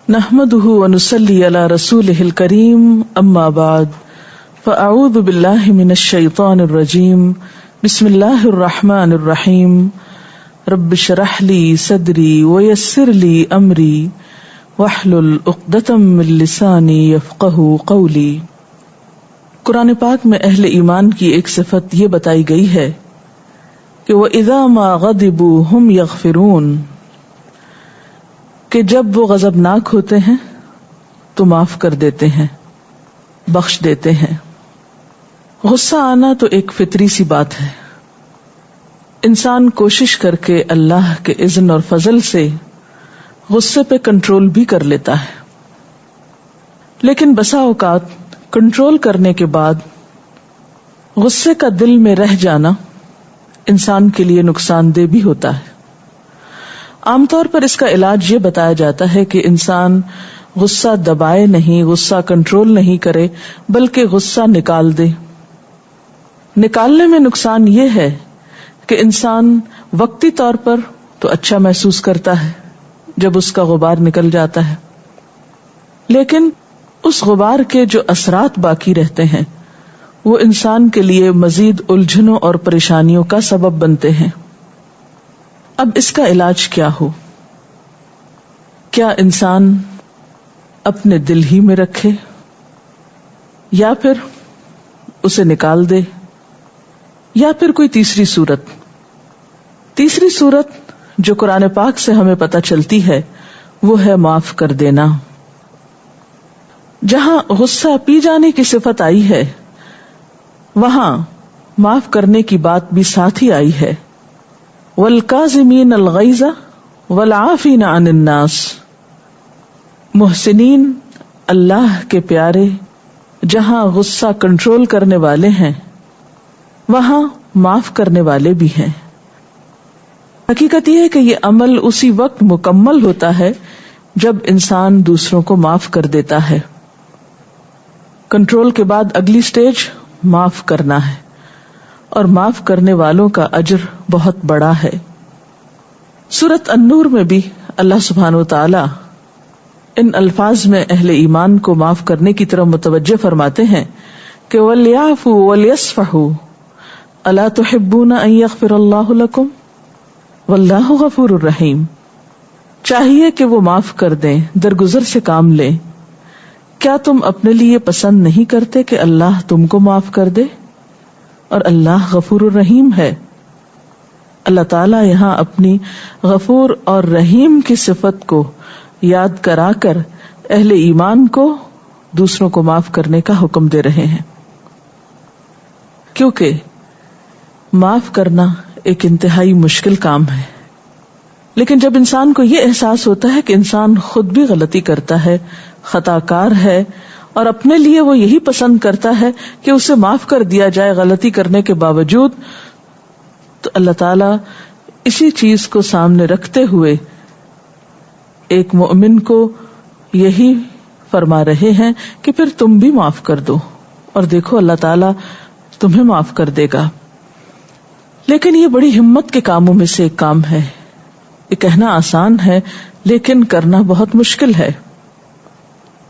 نحمده ونصلي على رسوله الكريم اما بعد فاعوذ بالله من الشيطان الرجيم بسم الله الرحمن الرحيم رب اشرح لي صدري ويسر لي امري واحلل عقدة من لساني يفقهوا قولي۔ قرآن پاک میں اہل ایمان کی ایک صفت یہ بتائی گئی ہے کہ وَإِذَا مَا غَضِبُوا هُمْ يَغْفِرُونَ، کہ جب وہ غضبناک ہوتے ہیں تو معاف کر دیتے ہیں، بخش دیتے ہیں۔ غصہ آنا تو ایک فطری سی بات ہے، انسان کوشش کر کے اللہ کے اذن اور فضل سے غصے پہ کنٹرول بھی کر لیتا ہے، لیکن بسا اوقات کنٹرول کرنے کے بعد غصے کا دل میں رہ جانا انسان کے لیے نقصان دہ بھی ہوتا ہے۔ عام طور پر اس کا علاج یہ بتایا جاتا ہے کہ انسان غصہ دبائے نہیں، غصہ کنٹرول نہیں کرے، بلکہ غصہ نکال دے۔ نکالنے میں نقصان یہ ہے کہ انسان وقتی طور پر تو اچھا محسوس کرتا ہے جب اس کا غبار نکل جاتا ہے، لیکن اس غبار کے جو اثرات باقی رہتے ہیں وہ انسان کے لیے مزید الجھنوں اور پریشانیوں کا سبب بنتے ہیں۔ اب اس کا علاج کیا ہو؟ کیا انسان اپنے دل ہی میں رکھے یا پھر اسے نکال دے، یا پھر کوئی تیسری صورت؟ تیسری صورت جو قرآن پاک سے ہمیں پتہ چلتی ہے وہ ہے معاف کر دینا۔ جہاں غصہ پی جانے کی صفت آئی ہے وہاں معاف کرنے کی بات بھی ساتھ ہی آئی ہے۔ والکاظمین الغیظ والعافین عن الناس، محسنین اللہ کے پیارے جہاں غصہ کنٹرول کرنے والے ہیں وہاں معاف کرنے والے بھی ہیں۔ حقیقت یہ ہے کہ یہ عمل اسی وقت مکمل ہوتا ہے جب انسان دوسروں کو معاف کر دیتا ہے۔ کنٹرول کے بعد اگلی سٹیج معاف کرنا ہے، اور معاف کرنے والوں کا اجر بہت بڑا ہے۔ سورۃ النور میں بھی اللہ سبحانہ وتعالی ان الفاظ میں اہل ایمان کو معاف کرنے کی طرف متوجہ فرماتے ہیں کہ وَلْيَعْفُوا وَلْيَصْفَحُوا أَلَا تُحِبُّونَ أَن يَغْفِرَ اللَّهُ لَكُمْ وَاللَّهُ غَفُورٌ رَحِيمٌ، چاہیے کہ وہ معاف کر دیں، درگزر سے کام لیں۔ کیا تم اپنے لیے پسند نہیں کرتے کہ اللہ تم کو معاف کر دے؟ اور اللہ غفور الرحیم ہے۔ اللہ تعالیٰ یہاں اپنی غفور اور رحیم کی صفت کو یاد کرا کر اہل ایمان کو دوسروں کو معاف کرنے کا حکم دے رہے ہیں، کیونکہ معاف کرنا ایک انتہائی مشکل کام ہے۔ لیکن جب انسان کو یہ احساس ہوتا ہے کہ انسان خود بھی غلطی کرتا ہے، خطا کار ہے، اور اپنے لیے وہ یہی پسند کرتا ہے کہ اسے معاف کر دیا جائے غلطی کرنے کے باوجود، تو اللہ تعالیٰ اسی چیز کو سامنے رکھتے ہوئے ایک مومن کو یہی فرما رہے ہیں کہ پھر تم بھی معاف کر دو، اور دیکھو اللہ تعالیٰ تمہیں معاف کر دے گا۔ لیکن یہ بڑی ہمت کے کاموں میں سے ایک کام ہے، یہ کہنا آسان ہے لیکن کرنا بہت مشکل ہے۔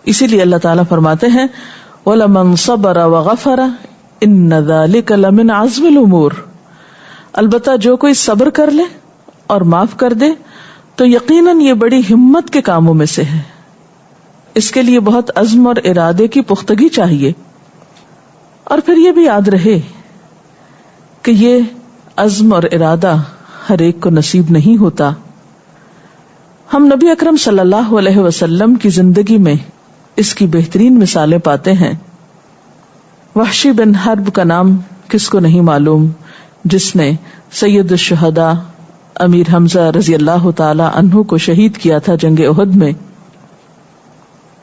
اسی لیے اللہ تعالیٰ فرماتے ہیں وَلَمَنْ صَبَرَ وَغَفَرَ إِنَّ ذَلِكَ لَمِنْ عَزْمِ الْأُمُورِ، البتہ جو کوئی صبر کر لے اور معاف کر دے تو یقیناً یہ بڑی ہمت کے کاموں میں سے ہے۔ اس کے لیے بہت عزم اور ارادے کی پختگی چاہیے، اور پھر یہ بھی یاد رہے کہ یہ عزم اور ارادہ ہر ایک کو نصیب نہیں ہوتا۔ ہم نبی اکرم صلی اللہ علیہ وسلم کی زندگی میں اس کی بہترین مثالیں پاتے ہیں۔ وحشی بن حرب کا نام کس کو نہیں معلوم، جس نے سید الشہداء امیر حمزہ رضی اللہ تعالی عنہ کو شہید کیا تھا جنگ احد میں۔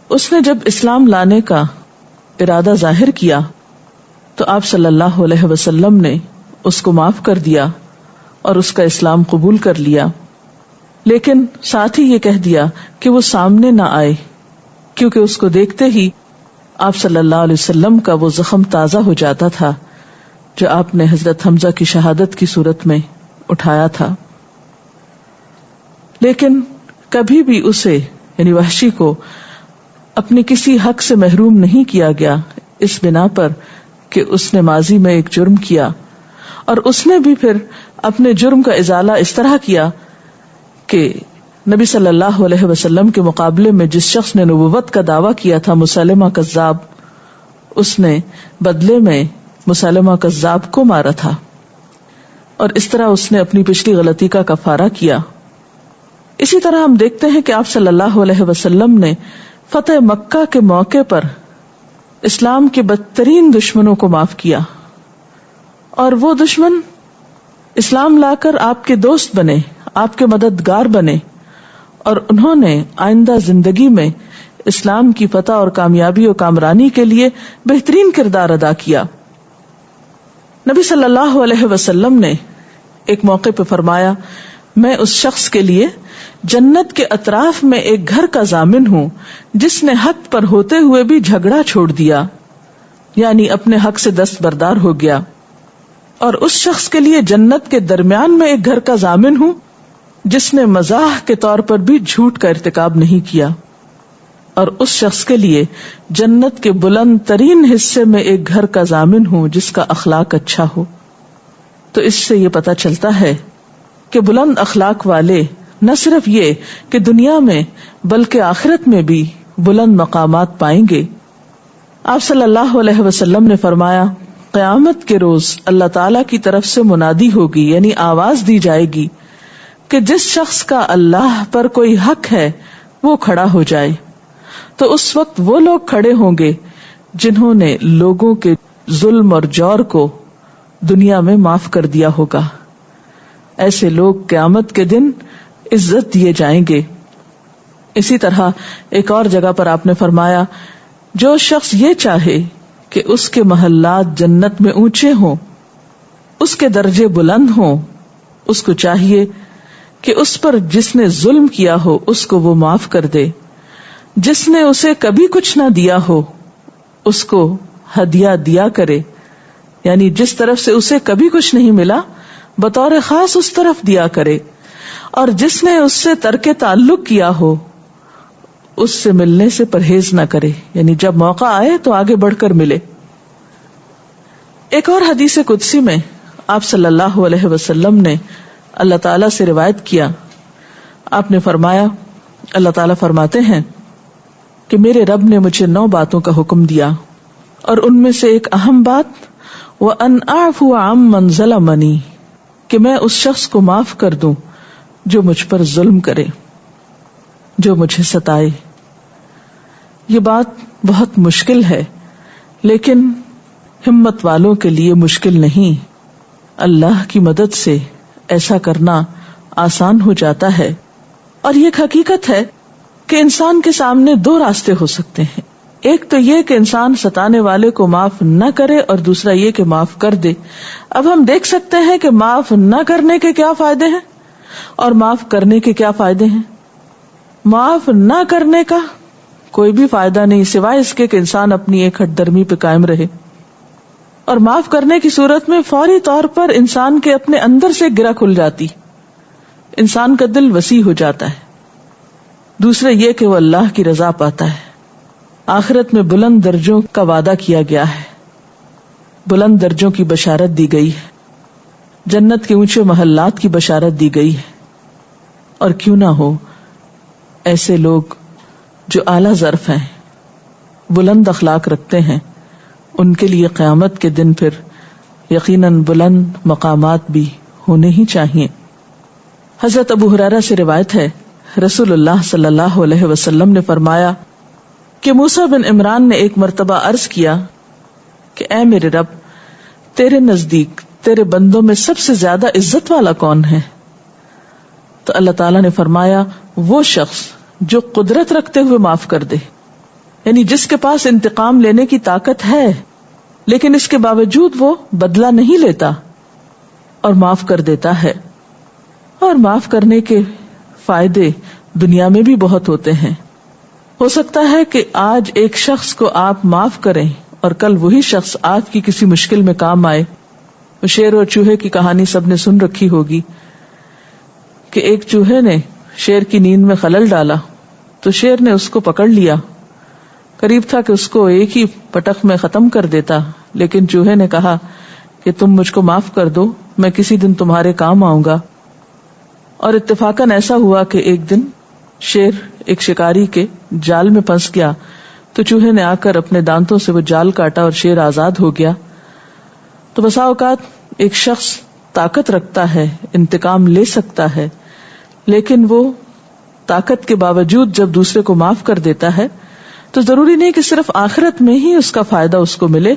اس نے جب اسلام لانے کا ارادہ ظاہر کیا تو آپ صلی اللہ علیہ وسلم نے اس کو معاف کر دیا اور اس کا اسلام قبول کر لیا، لیکن ساتھ ہی یہ کہہ دیا کہ وہ سامنے نہ آئے، کیونکہ اس کو دیکھتے ہی آپ صلی اللہ علیہ وسلم کا وہ زخم تازہ ہو جاتا تھا جو آپ نے حضرت حمزہ کی شہادت کی صورت میں اٹھایا تھا۔ لیکن کبھی بھی اسے یعنی وحشی کو اپنے کسی حق سے محروم نہیں کیا گیا اس بنا پر کہ اس نے ماضی میں ایک جرم کیا، اور اس نے بھی پھر اپنے جرم کا ازالہ اس طرح کیا کہ نبی صلی اللہ علیہ وسلم کے مقابلے میں جس شخص نے نبوت کا دعویٰ کیا تھا مسلمہ کذاب، اس نے بدلے میں مسلمہ کذاب کو مارا تھا، اور اس طرح اس نے اپنی پچھلی غلطی کا کفارہ کیا۔ اسی طرح ہم دیکھتے ہیں کہ آپ صلی اللہ علیہ وسلم نے فتح مکہ کے موقع پر اسلام کے بدترین دشمنوں کو معاف کیا، اور وہ دشمن اسلام لا کر آپ کے دوست بنے، آپ کے مددگار بنے، اور انہوں نے آئندہ زندگی میں اسلام کی فتح اور کامیابی و کامرانی کے لیے بہترین کردار ادا کیا۔ نبی صلی اللہ علیہ وسلم نے ایک موقع پہ فرمایا، میں اس شخص کے لیے جنت کے اطراف میں ایک گھر کا ضامن ہوں جس نے حق پر ہوتے ہوئے بھی جھگڑا چھوڑ دیا، یعنی اپنے حق سے دستبردار ہو گیا، اور اس شخص کے لیے جنت کے درمیان میں ایک گھر کا ضامن ہوں جس نے مزاح کے طور پر بھی جھوٹ کا ارتکاب نہیں کیا، اور اس شخص کے لیے جنت کے بلند ترین حصے میں ایک گھر کا ضامن ہوں جس کا اخلاق اچھا ہو۔ تو اس سے یہ پتہ چلتا ہے کہ بلند اخلاق والے نہ صرف یہ کہ دنیا میں بلکہ آخرت میں بھی بلند مقامات پائیں گے۔ آپ صلی اللہ علیہ وسلم نے فرمایا، قیامت کے روز اللہ تعالی کی طرف سے منادی ہوگی، یعنی آواز دی جائے گی کہ جس شخص کا اللہ پر کوئی حق ہے وہ کھڑا ہو جائے۔ تو اس وقت وہ لوگ کھڑے ہوں گے جنہوں نے لوگوں کے ظلم اور جور کو دنیا میں معاف کر دیا ہوگا۔ ایسے لوگ قیامت کے دن عزت دیے جائیں گے۔ اسی طرح ایک اور جگہ پر آپ نے فرمایا، جو شخص یہ چاہے کہ اس کے محلات جنت میں اونچے ہوں، اس کے درجے بلند ہوں، اس کو چاہیے کہ اس پر جس نے ظلم کیا ہو اس کو وہ معاف کر دے، جس نے اسے کبھی کچھ نہ دیا ہو اس کو ہدیہ دیا کرے، یعنی جس طرف سے اسے کبھی کچھ نہیں ملا بطور خاص اس طرف دیا کرے، اور جس نے اس سے ترک تعلق کیا ہو اس سے ملنے سے پرہیز نہ کرے، یعنی جب موقع آئے تو آگے بڑھ کر ملے۔ ایک اور حدیث قدسی میں آپ صلی اللہ علیہ وسلم نے اللہ تعالیٰ سے روایت کیا، آپ نے فرمایا، اللہ تعالیٰ فرماتے ہیں کہ میرے رب نے مجھے 9 باتوں کا حکم دیا، اور ان میں سے ایک اہم بات وَأَنْ أَعْفُوَ عَمَّنْ ظَلَمَنِي، کہ میں اس شخص کو معاف کر دوں جو مجھ پر ظلم کرے، جو مجھے ستائے۔ یہ بات بہت مشکل ہے، لیکن ہمت والوں کے لیے مشکل نہیں۔ اللہ کی مدد سے ایسا کرنا آسان ہو جاتا ہے، اور یہ ایک حقیقت ہے کہ انسان کے سامنے 2 راستے ہو سکتے ہیں، ایک تو یہ کہ انسان ستانے والے کو معاف نہ کرے، اور دوسرا یہ کہ معاف کر دے۔ اب ہم دیکھ سکتے ہیں کہ معاف نہ کرنے کے کیا فائدے ہیں اور معاف کرنے کے کیا فائدے ہیں۔ معاف نہ کرنے کا کوئی بھی فائدہ نہیں سوائے اس کے کہ انسان اپنی ایک ہٹ درمی پہ قائم رہے، اور معاف کرنے کی صورت میں فوری طور پر انسان کے اپنے اندر سے گرہ کھل جاتی، انسان کا دل وسیع ہو جاتا ہے۔ دوسرا یہ کہ وہ اللہ کی رضا پاتا ہے۔ آخرت میں بلند درجوں کا وعدہ کیا گیا ہے، بلند درجوں کی بشارت دی گئی ہے، جنت کے اونچے محلات کی بشارت دی گئی ہے، اور کیوں نہ ہو ایسے لوگ جو اعلیٰ ظرف ہیں، بلند اخلاق رکھتے ہیں، ان کے لیے قیامت کے دن پھر یقیناً بلند مقامات بھی ہونے ہی چاہیے۔ حضرت ابو ہریرہ سے روایت ہے، رسول اللہ صلی اللہ علیہ وسلم نے فرمایا کہ موسیٰ بن عمران نے ایک مرتبہ عرض کیا کہ اے میرے رب، تیرے نزدیک تیرے بندوں میں سب سے زیادہ عزت والا کون ہے؟ تو اللہ تعالیٰ نے فرمایا، وہ شخص جو قدرت رکھتے ہوئے معاف کر دے، یعنی جس کے پاس انتقام لینے کی طاقت ہے لیکن اس کے باوجود وہ بدلہ نہیں لیتا اور معاف کر دیتا ہے۔ اور معاف کرنے کے فائدے دنیا میں بھی بہت ہوتے ہیں۔ ہو سکتا ہے کہ آج ایک شخص کو آپ معاف کریں اور کل وہی شخص آپ کی کسی مشکل میں کام آئے۔ شیر اور چوہے کی کہانی سب نے سن رکھی ہوگی کہ ایک چوہے نے شیر کی نیند میں خلل ڈالا تو شیر نے اس کو پکڑ لیا. قریب تھا کہ اس کو ایک ہی پٹخ میں ختم کر دیتا، لیکن چوہے نے کہا کہ تم مجھ کو معاف کر دو، میں کسی دن تمہارے کام آؤں گا. اور اتفاقاً ایسا ہوا کہ ایک دن شیر ایک شکاری کے جال میں پھنس گیا تو چوہے نے آ کر اپنے دانتوں سے وہ جال کاٹا اور شیر آزاد ہو گیا. تو بسا اوقات ایک شخص طاقت رکھتا ہے، انتقام لے سکتا ہے، لیکن وہ طاقت کے باوجود جب دوسرے کو معاف کر دیتا ہے تو ضروری نہیں کہ صرف آخرت میں ہی اس کا فائدہ اس کو ملے،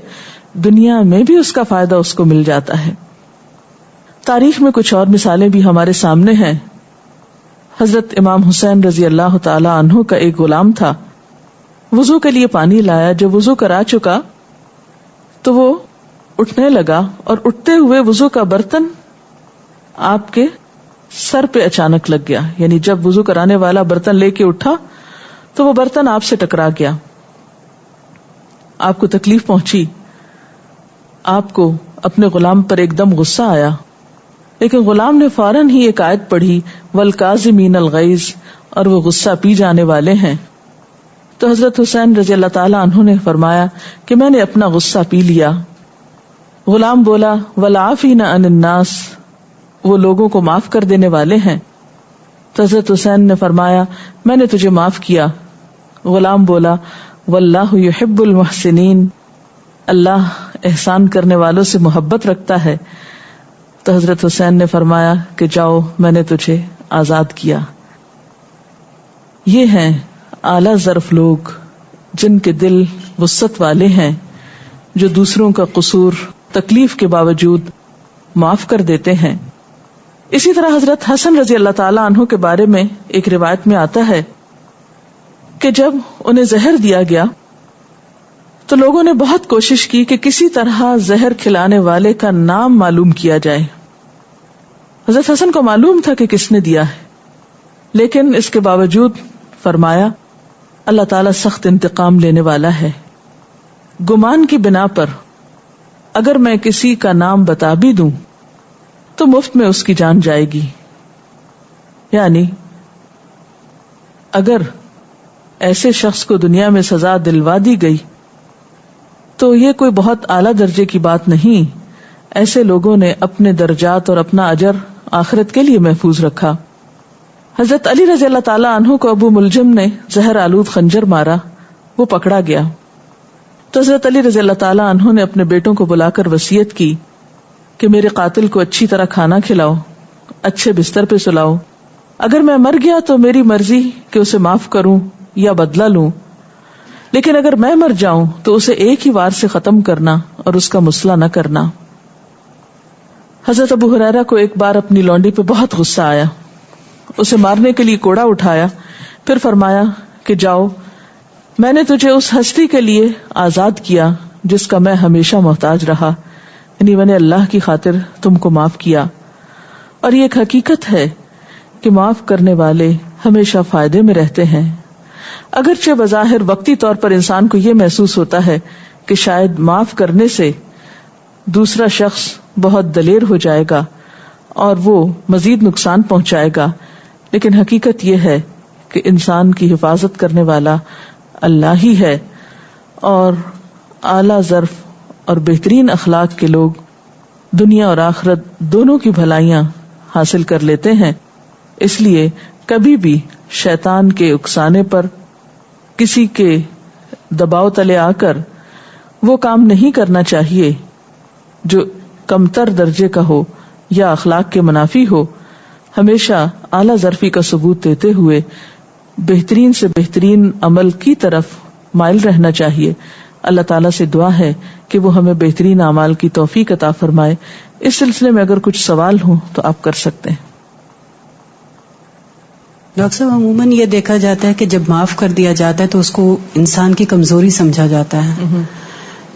دنیا میں بھی اس کا فائدہ اس کو مل جاتا ہے. تاریخ میں کچھ اور مثالیں بھی ہمارے سامنے ہیں. حضرت امام حسین رضی اللہ تعالی عنہ کا ایک غلام تھا. وضو کے لیے پانی لایا. جب وضو کرا چکا تو وہ اٹھنے لگا اور اٹھتے ہوئے وضو کا برتن آپ کے سر پہ اچانک لگ گیا. یعنی جب وضو کرانے والا برتن لے کے اٹھا تو وہ برتن آپ سے ٹکرا گیا. آپ کو تکلیف پہنچی. آپ کو اپنے غلام پر ایک دم غصہ آیا، لیکن غلام نے فوراً ہی ایک آیت پڑھی، والکاظمین الغیظ، اور وہ غصہ پی جانے والے ہیں. تو حضرت حسین رضی اللہ تعالی عنہ نے فرمایا کہ میں نے اپنا غصہ پی لیا. غلام بولا والعافین عن الناس، وہ لوگوں کو معاف کر دینے والے ہیں. تو حضرت حسین نے فرمایا میں نے تجھے معاف کیا. غلام بولا واللہ یحب المحسنین، اللہ احسان کرنے والوں سے محبت رکھتا ہے. تو حضرت حسین نے فرمایا کہ جاؤ میں نے تجھے آزاد کیا. یہ ہیں اعلیٰ ظرف لوگ جن کے دل وسعت والے ہیں، جو دوسروں کا قصور تکلیف کے باوجود معاف کر دیتے ہیں. اسی طرح حضرت حسن رضی اللہ تعالی عنہ کے بارے میں ایک روایت میں آتا ہے کہ جب انہیں زہر دیا گیا تو لوگوں نے بہت کوشش کی کہ کسی طرح زہر کھلانے والے کا نام معلوم کیا جائے. حضرت حسن کو معلوم تھا کہ کس نے دیا ہے، لیکن اس کے باوجود فرمایا اللہ تعالیٰ سخت انتقام لینے والا ہے. گمان کی بنا پر اگر میں کسی کا نام بتا بھی دوں تو مفت میں اس کی جان جائے گی. یعنی اگر ایسے شخص کو دنیا میں سزا دلوا دی گئی تو یہ کوئی بہت اعلیٰ درجے کی بات نہیں. ایسے لوگوں نے اپنے درجات اور اپنا اجر آخرت کے لیے محفوظ رکھا. حضرت علی رضی اللہ تعالی عنہ کو ابو ملجم نے زہر آلود خنجر مارا، وہ پکڑا گیا. تو حضرت علی رضی اللہ تعالی عنہ نے اپنے بیٹوں کو بلا کر وصیت کی کہ میرے قاتل کو اچھی طرح کھانا کھلاؤ، اچھے بستر پہ سلاؤ. اگر میں مر گیا تو میری مرضی کہ اسے معاف کروں یا بدلہ لوں، لیکن اگر میں مر جاؤں تو اسے ایک ہی وار سے ختم کرنا اور اس کا مصلح نہ کرنا. حضرت ابو ہریرہ کو ایک بار اپنی لونڈی پہ بہت غصہ آیا، اسے مارنے کے لیے کوڑا اٹھایا، پھر فرمایا کہ جاؤ میں نے تجھے اس ہستی کے لیے آزاد کیا جس کا میں ہمیشہ محتاج رہا، یعنی میں نے اللہ کی خاطر تم کو معاف کیا. اور یہ ایک حقیقت ہے کہ معاف کرنے والے ہمیشہ فائدے میں رہتے ہیں. اگرچہ بظاہر وقتی طور پر انسان کو یہ محسوس ہوتا ہے کہ شاید معاف کرنے سے دوسرا شخص بہت دلیر ہو جائے گا اور وہ مزید نقصان پہنچائے گا، لیکن حقیقت یہ ہے کہ انسان کی حفاظت کرنے والا اللہ ہی ہے. اور اعلیٰ ظرف اور بہترین اخلاق کے لوگ دنیا اور آخرت دونوں کی بھلائیاں حاصل کر لیتے ہیں. اس لیے کبھی بھی شیطان کے اکسانے پر، کسی کے دباؤ تلے آ کر وہ کام نہیں کرنا چاہیے جو کمتر درجے کا ہو یا اخلاق کے منافی ہو. ہمیشہ اعلیٰ ظرفی کا ثبوت دیتے ہوئے بہترین سے بہترین عمل کی طرف مائل رہنا چاہیے. اللہ تعالیٰ سے دعا ہے کہ وہ ہمیں بہترین اعمال کی توفیق عطا فرمائے. اس سلسلے میں اگر کچھ سوال ہوں تو آپ کر سکتے ہیں. ڈاکٹر صاحب عموماً یہ دیکھا جاتا ہے کہ جب معاف کر دیا جاتا ہے تو اس کو انسان کی کمزوری سمجھا جاتا ہے.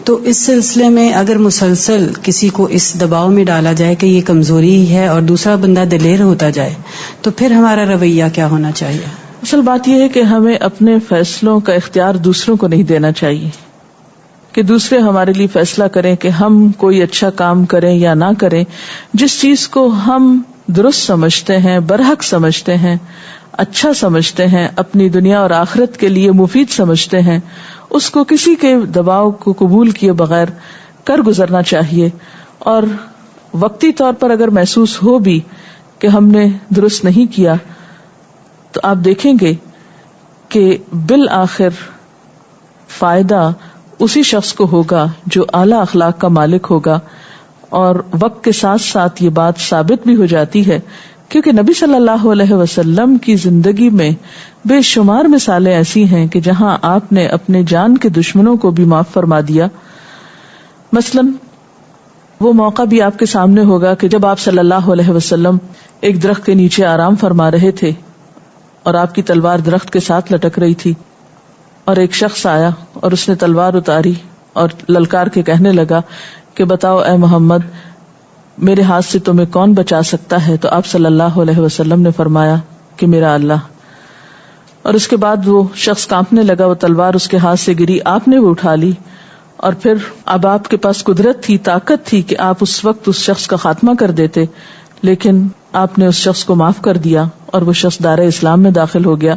تو اس سلسلے میں اگر مسلسل کسی کو اس دباؤ میں ڈالا جائے کہ یہ کمزوری ہے اور دوسرا بندہ دلیر ہوتا جائے تو پھر ہمارا رویہ کیا ہونا چاہیے؟ اصل بات یہ ہے کہ ہمیں اپنے فیصلوں کا اختیار دوسروں کو نہیں دینا چاہیے کہ دوسرے ہمارے لیے فیصلہ کریں کہ ہم کوئی اچھا کام کریں یا نہ کریں. جس چیز کو ہم درست سمجھتے ہیں، برحق سمجھتے ہیں، اچھا سمجھتے ہیں، اپنی دنیا اور آخرت کے لیے مفید سمجھتے ہیں، اس کو کسی کے دباؤ کو قبول کیے بغیر کر گزرنا چاہیے. اور وقتی طور پر اگر محسوس ہو بھی کہ ہم نے درست نہیں کیا، تو آپ دیکھیں گے کہ بالآخر فائدہ اسی شخص کو ہوگا جو اعلی اخلاق کا مالک ہوگا. اور وقت کے ساتھ ساتھ یہ بات ثابت بھی ہو جاتی ہے، کیونکہ نبی صلی اللہ علیہ وسلم کی زندگی میں بے شمار مثالیں ایسی ہیں کہ جہاں آپ نے اپنے جان کے دشمنوں کو بھی معاف فرما دیا. مثلا وہ موقع بھی آپ کے سامنے ہوگا کہ جب آپ صلی اللہ علیہ وسلم ایک درخت کے نیچے آرام فرما رہے تھے اور آپ کی تلوار درخت کے ساتھ لٹک رہی تھی، اور ایک شخص آیا اور اس نے تلوار اتاری اور للکار کے کہنے لگا کہ بتاؤ اے محمد، میرے ہاتھ سے تمہیں کون بچا سکتا ہے؟ تو آپ صلی اللہ علیہ وسلم نے فرمایا کہ میرا اللہ. اور اس کے بعد وہ شخص کانپنے لگا، وہ تلوار اس کے ہاتھ سے گری، آپ نے وہ اٹھا لی، اور پھر اب آپ کے پاس قدرت تھی، طاقت تھی کہ آپ اس وقت اس شخص کا خاتمہ کر دیتے، لیکن آپ نے اس شخص کو معاف کر دیا اور وہ شخص دار اسلام میں داخل ہو گیا.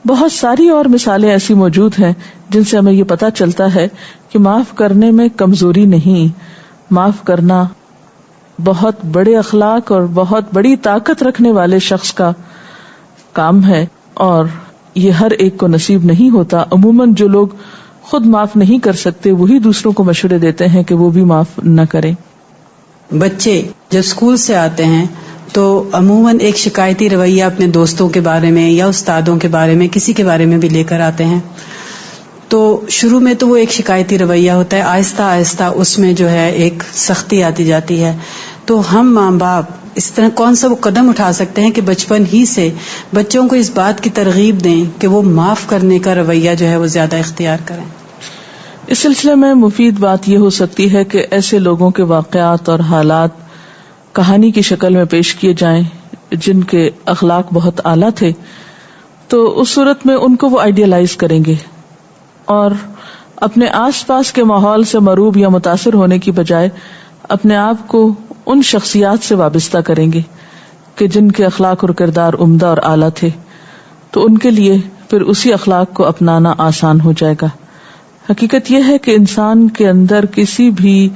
بہت ساری اور مثالیں ایسی موجود ہیں جن سے ہمیں یہ پتہ چلتا ہے کہ معاف کرنے میں کمزوری نہیں، معاف کرنا بہت بڑے اخلاق اور بہت بڑی طاقت رکھنے والے شخص کا کام ہے، اور یہ ہر ایک کو نصیب نہیں ہوتا. عموماً جو لوگ خود معاف نہیں کر سکتے وہی دوسروں کو مشورے دیتے ہیں کہ وہ بھی معاف نہ کریں. بچے جب اسکول سے آتے ہیں تو عموماً ایک شکایتی رویہ اپنے دوستوں کے بارے میں یا استادوں کے بارے میں، کسی کے بارے میں بھی لے کر آتے ہیں. تو شروع میں تو وہ ایک شکایتی رویہ ہوتا ہے، آہستہ آہستہ اس میں جو ہے ایک سختی آتی جاتی ہے. تو ہم ماں باپ اس طرح کون سا وہ قدم اٹھا سکتے ہیں کہ بچپن ہی سے بچوں کو اس بات کی ترغیب دیں کہ وہ معاف کرنے کا رویہ جو ہے وہ زیادہ اختیار کریں. اس سلسلے میں مفید بات یہ ہو سکتی ہے کہ ایسے لوگوں کے واقعات اور حالات کہانی کی شکل میں پیش کیے جائیں جن کے اخلاق بہت اعلیٰ تھے، تو اس صورت میں ان کو وہ آئیڈیلائز کریں گے اور اپنے آس پاس کے ماحول سے مروب یا متاثر ہونے کی بجائے اپنے آپ کو ان شخصیات سے وابستہ کریں گے کہ جن کے اخلاق اور کردار عمدہ اور اعلیٰ تھے، تو ان کے لیے پھر اسی اخلاق کو اپنانا آسان ہو جائے گا. حقیقت یہ ہے کہ انسان کے اندر کسی بھی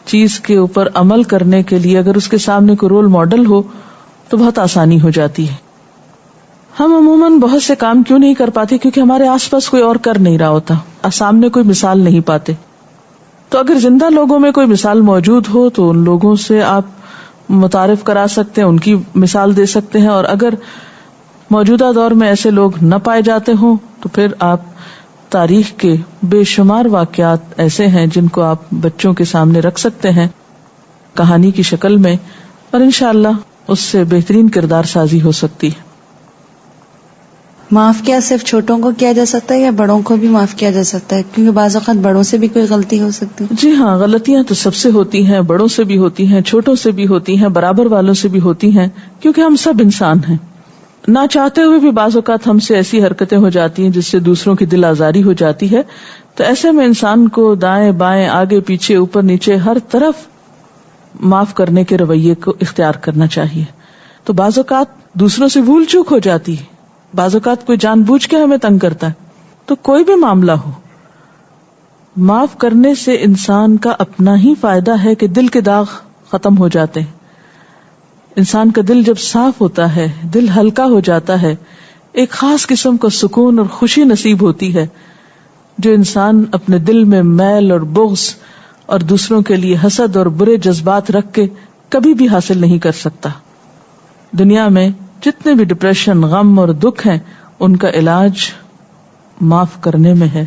چیز کے اوپر عمل کرنے کے لیے اگر اس کے سامنے کوئی رول ماڈل ہو تو بہت آسانی ہو جاتی ہے. ہم عموماً بہت سے کام کیوں نہیں کر پاتے؟ کیونکہ ہمارے آس پاس کوئی اور کر نہیں رہا ہوتا، سامنے کوئی مثال نہیں پاتے. تو اگر زندہ لوگوں میں کوئی مثال موجود ہو تو ان لوگوں سے آپ متعارف کرا سکتے ہیں، ان کی مثال دے سکتے ہیں. اور اگر موجودہ دور میں ایسے لوگ نہ پائے جاتے ہوں تو پھر آپ تاریخ کے بے شمار واقعات ایسے ہیں جن کو آپ بچوں کے سامنے رکھ سکتے ہیں کہانی کی شکل میں، اور انشاءاللہ اس سے بہترین کردار سازی ہو سکتی ہے. معاف کیا صرف چھوٹوں کو کیا جا سکتا ہے یا بڑوں کو بھی معاف کیا جا سکتا ہے؟ کیونکہ بعض اوقات بڑوں سے بھی کوئی غلطی ہو سکتی ہے. جی ہاں، غلطیاں تو سب سے ہوتی ہیں، بڑوں سے بھی ہوتی ہیں، چھوٹوں سے بھی ہوتی ہیں، برابر والوں سے بھی ہوتی ہیں، کیونکہ ہم سب انسان ہیں. نہ چاہتے ہوئے بھی بعض اوقات ہم سے ایسی حرکتیں ہو جاتی ہیں جس سے دوسروں کی دل آزاری ہو جاتی ہے. تو ایسے میں انسان کو دائیں بائیں آگے پیچھے اوپر نیچے ہر طرف معاف کرنے کے رویے کو اختیار کرنا چاہیے. تو بعض اوقات دوسروں سے بھول چوک ہو جاتی ہے، بعض اوقات کوئی جان بوجھ کے ہمیں تنگ کرتا ہے. تو کوئی بھی معاملہ ہو، معاف کرنے سے انسان کا اپنا ہی فائدہ ہے کہ دل کے داغ ختم ہو جاتے ہیں. انسان کا دل جب صاف ہوتا ہے، دل ہلکا ہو جاتا ہے، ایک خاص قسم کا سکون اور خوشی نصیب ہوتی ہے جو انسان اپنے دل میں میل اور بغض اور دوسروں کے لیے حسد اور برے جذبات رکھ کے کبھی بھی حاصل نہیں کر سکتا. دنیا میں جتنے بھی ڈپریشن، غم اور دکھ ہیں ان کا علاج معاف کرنے میں ہے،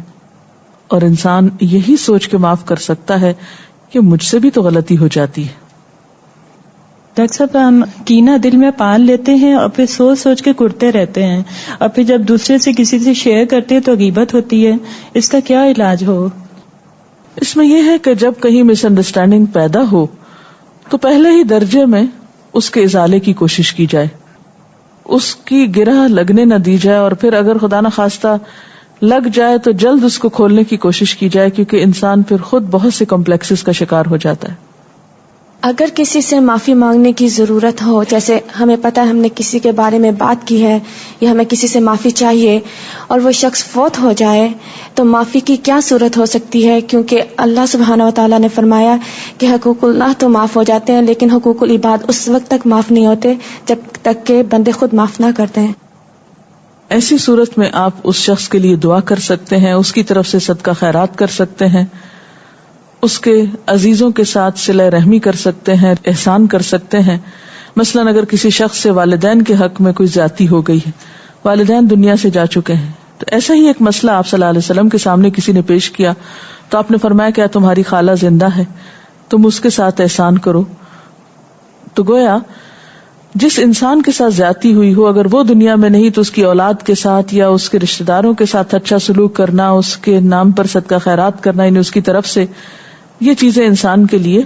اور انسان یہی سوچ کے معاف کر سکتا ہے کہ مجھ سے بھی تو غلطی ہو جاتی ہے. ڈاکٹر صاحب، ہم کینہ دل میں پال لیتے ہیں اور پھر سوچ سوچ کے کرتے رہتے ہیں، اور پھر جب دوسرے سے کسی سے شیئر کرتے ہیں تو غیبت ہوتی ہے. اس کا کیا علاج ہو؟ اس میں یہ ہے کہ جب کہیں مس انڈرسٹینڈنگ پیدا ہو تو پہلے ہی درجے میں اس کے ازالے کی کوشش کی جائے، اس کی گرہ لگنے نہ دی جائے، اور پھر اگر خدا نہ خواستہ لگ جائے تو جلد اس کو کھولنے کی کوشش کی جائے، کیونکہ انسان پھر خود بہت سے کمپلیکسز کا شکار ہو جاتا ہے. اگر کسی سے معافی مانگنے کی ضرورت ہو، جیسے ہمیں پتہ ہے ہم نے کسی کے بارے میں بات کی ہے یا ہمیں کسی سے معافی چاہیے اور وہ شخص فوت ہو جائے، تو معافی کی کیا صورت ہو سکتی ہے؟ کیونکہ اللہ سبحانہ و تعالیٰ نے فرمایا کہ حقوق اللہ تو معاف ہو جاتے ہیں لیکن حقوق العباد اس وقت تک معاف نہیں ہوتے جب تک کہ بندے خود معاف نہ کرتے ہیں۔ ایسی صورت میں آپ اس شخص کے لیے دعا کر سکتے ہیں، اس کی طرف سے صدقہ خیرات کر سکتے ہیں، اس کے عزیزوں کے ساتھ صلہ رحمی کر سکتے ہیں، احسان کر سکتے ہیں۔ مثلا اگر کسی شخص سے والدین کے حق میں کوئی زیادتی ہو گئی ہے، والدین دنیا سے جا چکے ہیں، تو ایسا ہی ایک مسئلہ آپ صلی اللہ علیہ وسلم کے سامنے کسی نے پیش کیا تو آپ نے فرمایا کیا تمہاری خالہ زندہ ہے، تم اس کے ساتھ احسان کرو۔ تو گویا جس انسان کے ساتھ زیادتی ہوئی ہو، اگر وہ دنیا میں نہیں تو اس کی اولاد کے ساتھ یا اس کے رشتہ داروں کے ساتھ اچھا سلوک کرنا، اس کے نام پر صدقہ خیرات کرنا، یعنی اس کی طرف سے، یہ چیزیں انسان کے لیے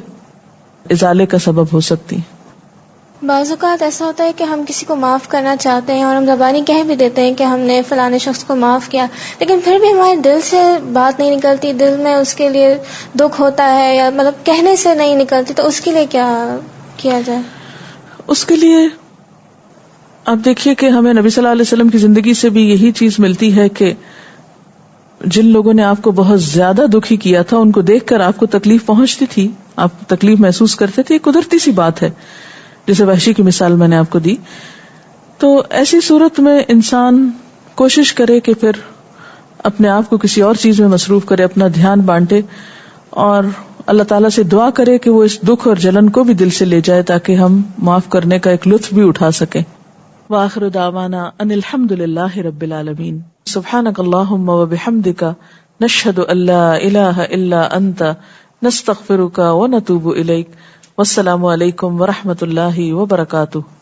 ازالے کا سبب ہو سکتی ہیں۔ بعض اوقات ایسا ہوتا ہے کہ ہم کسی کو معاف کرنا چاہتے ہیں اور ہم زبانی کہہ بھی دیتے ہیں کہ ہم نے فلانے شخص کو معاف کیا، لیکن پھر بھی ہمارے دل سے بات نہیں نکلتی، دل میں اس کے لیے دکھ ہوتا ہے یا مطلب کہنے سے نہیں نکلتی، تو اس کے لیے کیا کیا جائے؟ اس کے لیے آپ دیکھیے کہ ہمیں نبی صلی اللہ علیہ وسلم کی زندگی سے بھی یہی چیز ملتی ہے کہ جن لوگوں نے آپ کو بہت زیادہ دکھی کیا تھا، ان کو دیکھ کر آپ کو تکلیف پہنچتی تھی، آپ تکلیف محسوس کرتے تھے، یہ قدرتی سی بات ہے، جیسے وحشی کی مثال میں نے آپ کو دی۔ تو ایسی صورت میں انسان کوشش کرے کہ پھر اپنے آپ کو کسی اور چیز میں مصروف کرے، اپنا دھیان بانٹے اور اللہ تعالیٰ سے دعا کرے کہ وہ اس دکھ اور جلن کو بھی دل سے لے جائے تاکہ ہم معاف کرنے کا ایک لطف بھی اٹھا سکیں۔ وآخر دعوانا ان الحمد للہ رب العالمین۔ سبحانک اللہم وبحمدک، نشہد ان لا الہ الا انت، نستغفرک ونتوب الیک۔ والسلام علیکم ورحمۃ اللہ وبرکاتہ۔